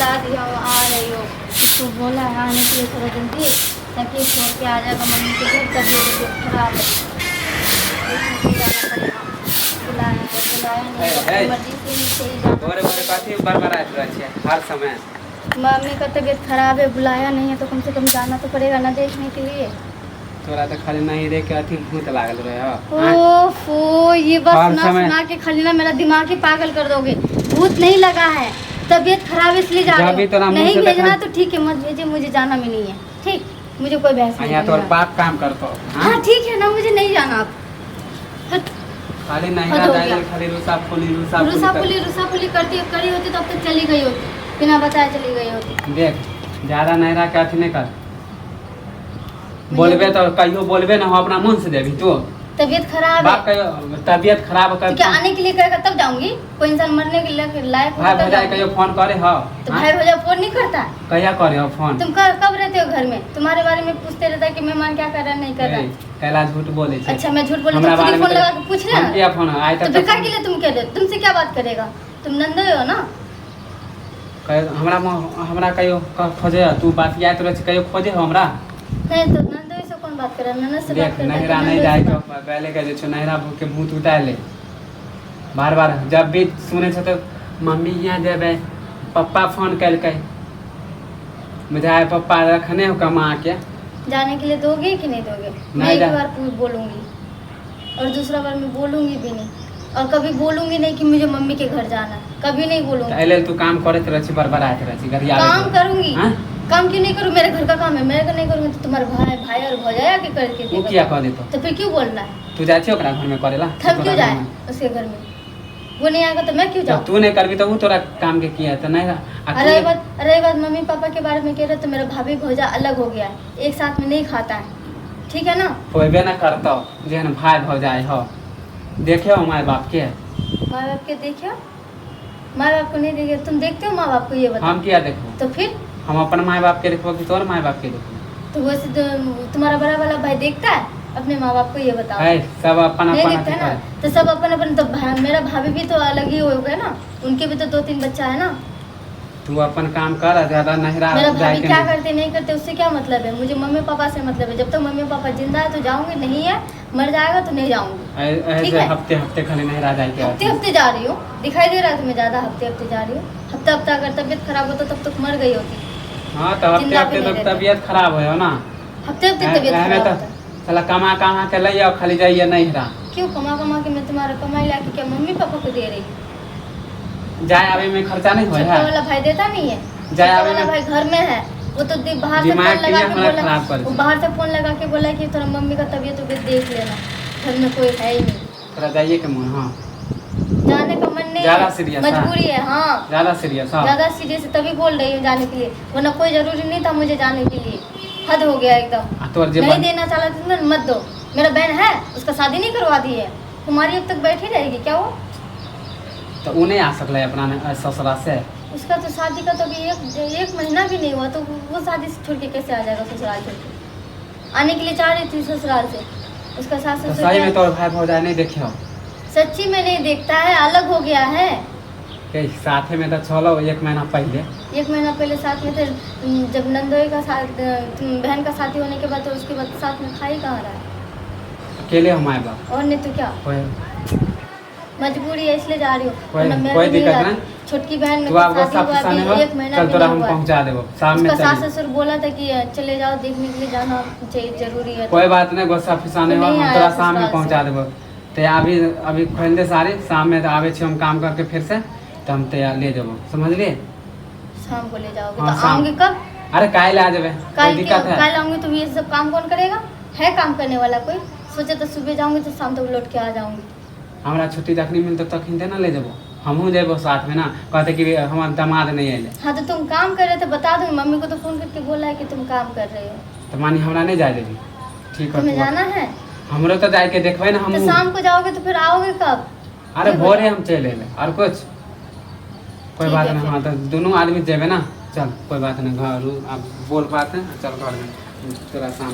बता दिया आ रही हो, तो बोला है आने के लिए थोड़ा जल्दी, ताकि छोड़ के आ जाएगा मम्मी के घर, तबीयत खराब है, जाना पड़ेगा। बुलाया नहीं, हर समय मम्मी का तबीयत खराब है, बुलाया नहीं है तो कम से कम जाना तो पड़ेगा ना देखने के लिए। तोरा तो खाली नहीं रे के अथी भूत लागल रहे हो। ओफो, ये बस ना सुना के खाली ना मेरा दिमाग ही पागल कर दोगे। भूत नहीं लगा है, तबीयत खराब इसलिए जा रही हूं। नहीं भेजना तो ठीक है, मत भेजिए, मुझे जाना भी नहीं है। ठीक, मुझे कोई बहस नहीं है। तोर बाप काम करतो। हाँ ठीक है ना, मुझे नहीं जाना। आप खाली नहीं जाए, खाली रुसापुली करती करी होती तो अब तक चली गई होती, बिना बताए चली गई होती। देख ज्यादा नहीं रहा क्या नहीं कर, बोलबे तो कहियो बोलबे ना, अपना मन से देवी तू। तबीयत खराब है, तबीयत खराब कर क्या आने के लिए करेगा तब जाऊंगी? कोई इंसान मरने के लायक भाई भजाई कहियो फोन करे हो, तो भाई भजा फोन नहीं करता। कहिया करे हो फोन? तुम कब रहते हो घर में? तुम्हारे बारे में पूछते रहता है कि मेहमान क्या कर रहा है नहीं कर रहा। कैला झूठ बोले छे। अच्छा मैं झूठ बोल रही हूं, फोन लगा के पूछ रहे हो क्या फोन आए तो बेकार के लिए तुम कह रहे हो, तुमसे क्या बात करेगा? तुम नंदे हो ना। हमरा कहियो खोजे तू बात या तो कहियो खोजे हो हमरा नहीं तो नंदे से कौन बात करे? ननद से बात करे। नहरा नहीं जाए तो पहले कह दे छो नहरा के भूत उतार ले। बार बार जब भी सुने छे तो मम्मी यहाँ देबे, पप्पा फोन कैलकै, बुझाए पप्पा रखने हो कमा के। जाने के लिए दोगे कि नहीं दोगे? मैं एक बार बोलूंगी और दूसरा बार मैं बोलूंगी भी नहीं, और कभी बोलूंगी नहीं कि मुझे मम्मी के घर जाना, कभी नहीं बोलूंगी। पहले तू काम करत रहछी, बरबरात रहछी, घर आ काम करूंगी। काम क्यों नहीं करूं? मेरे घर का काम है, मैं अगर नहीं करूंगी तो तुम्हारे भाई और भौजाई के करके देगा। क्या कह देतो? तो फिर क्यों बोलना है? तू जाए छी ओकरा घर में करेला, थक क्यों जाए उसके घर में? वो नहीं आएगा तो मैं क्यों जाऊं? तू नहीं करबी तो वो तोरा काम के किया तो नहीं। अरे बात मम्मी पापा के बारे में कह रहे तो मेरा भाभी भौजा अलग हो गया है, एक साथ में नहीं खाता है, ठीक है ना? होबे ना करतो जेहन भाई भौजाई हो। देखे हो माय बाप के? माँ बाप के देखियो, माँ बाप को नहीं देखे। तुम देखते हो माँ बाप को? ये बताओ। हम क्या देखो? तो फिर हम अपन माँ बाप के देखो कि तोर माँ बाप के देखो? तो वैसे तुम्हारा बड़ा वाला भाई देखता है अपने माँ बाप को? ये बताओ। सब अपन नहीं देखता है ना, तो सब अपन अपन। तो मेरा भाभी भी तो अलग ही हो गया ना, उनके भी तो 2-3 बच्चा है ना। तू अपन काम कर, ज्यादा नहरा। मेरा भाभी क्या करते नहीं करते उससे क्या मतलब है? मुझे मम्मी पापा से मतलब है। जब तक मम्मी पापा जिंदा है तो जाऊंगी, नहीं है मर जाएगा तो नहीं जाऊंगी। ठीक है? हफ्ते हफ्ते खाली नहरा जाए के हफ्ते हफ्ते जा रही हूँ, दिखाई दे रहा है तुम्हें? ज्यादा हफ्ते हफ्ते जा रही हूँ। हफ्ता हफ्ता अगर तबीयत खराब होता तब तक मर गई होती। हाँ तो हफ्ते हफ्ते तक तबीयत खराब हो ना, हफ्ते हफ्ते तबीयत खराब होता। चला कमा के ले आओ, खाली जाइए नहरा। क्यों कमा के मैं तुम्हारा कमाई ला के क्या मम्मी पापा को दे रही? जाए आवे में खर्चा नहीं होया? छोटा वाला भाई देता नहीं है, जाए आवे वाला भाई घर में है, वो तो बाहर से फोन लगा के बोला, वो बाहर से फोन लगा के बोला कि थोड़ा मम्मी का तबीयत देख लेना, घर में कोई है ही नहीं। थोड़ा जाइए के मन। हाँ जाने का मन नहीं, ज्यादा सीरियस मजबूरी है। हाँ ज्यादा सीरियस तभी बोल रही हूँ जाने के लिए, वरना कोई जरूरी नहीं था मुझे जाने के लिए। हद हो गया एकदम। नहीं देना चाहता तो मत दो। मेरा बहन है, उसका शादी नहीं करवा दी है, तुम्हारी अब तक बैठी रहेगी क्या वो? तो वो नहीं आ सकले अपना ससुरा से? उसका तो शादी का तो अभी एक महीना भी नहीं हुआ, तो वो शादी से छोड़ के कैसे आ जाएगा ससुराल छोड़ के? आने के लिए चाह रही थी ससुराल से, उसका सास ससुर। सही में तो भाई भौजाई नहीं देखे हो? सच्ची में नहीं देखता है, अलग हो गया है। साथ में तो चलो 1 महीना पहले। 1 महीना पहले साथ में थे, जब नंदोई का साथ बहन का शादी होने के बाद, तो उसके बाद साथ में खा ही कहाँ रहा है? अकेले हमारे बाप। और नहीं तो क्या, मजबूरी है इसलिए जा रही हूँ। कोई दिक्कत नहीं। छोटकी बहन में शादी हुआ 1 महीना तोरा हम पहुंचा देबो शाम में। सास ससुर बोला था कि चले जाओ, देखने के लिए जाना चाहिए, जरूरी है। कोई बात नहीं, गोस्सा फिसाने हुआ, हम तोरा शाम में पहुंचा देबो। तो अभी खोल दे सारी, शाम में आवे छी हम काम करके फिर से, तो हम तैयार ले जाबो, समझ लिए? शाम को ले जाओगे? तो आऊंगी कब? अरे काल आ जाबे, कोई दिक्कत है? कल आऊंगी तो ये सब काम कौन करेगा? है काम करने वाला कोई? सोचे तो सुबह जाऊंगी तो शाम तक लौट के आ जाऊंगी। हमरा छुट्टी तक नहीं मिलता तक हिंदे ना ले जाबो, हमहू जेबो साथ में ना। कहते कि हमारे दामाद नहीं आए। हाँ तो तुम काम कर रहे थे, बता दूंगी। मम्मी को तो फोन करके बोला है कि तुम काम कर रहे हो। तो मानी हमरा नहीं जाए देगी? ठीक है, तुम्हें जाना है? हमरो तो जाए के देखबे ना हम। तो शाम को जाओगे तो फिर आओगे कब? अरे भोरे हम चले ले, और कुछ कोई बात नहीं। हाँ तो दोनों आदमी जेबे ना, चल कोई बात नहीं। घर आप बोल पाते हैं, चल घर में तेरा सामने।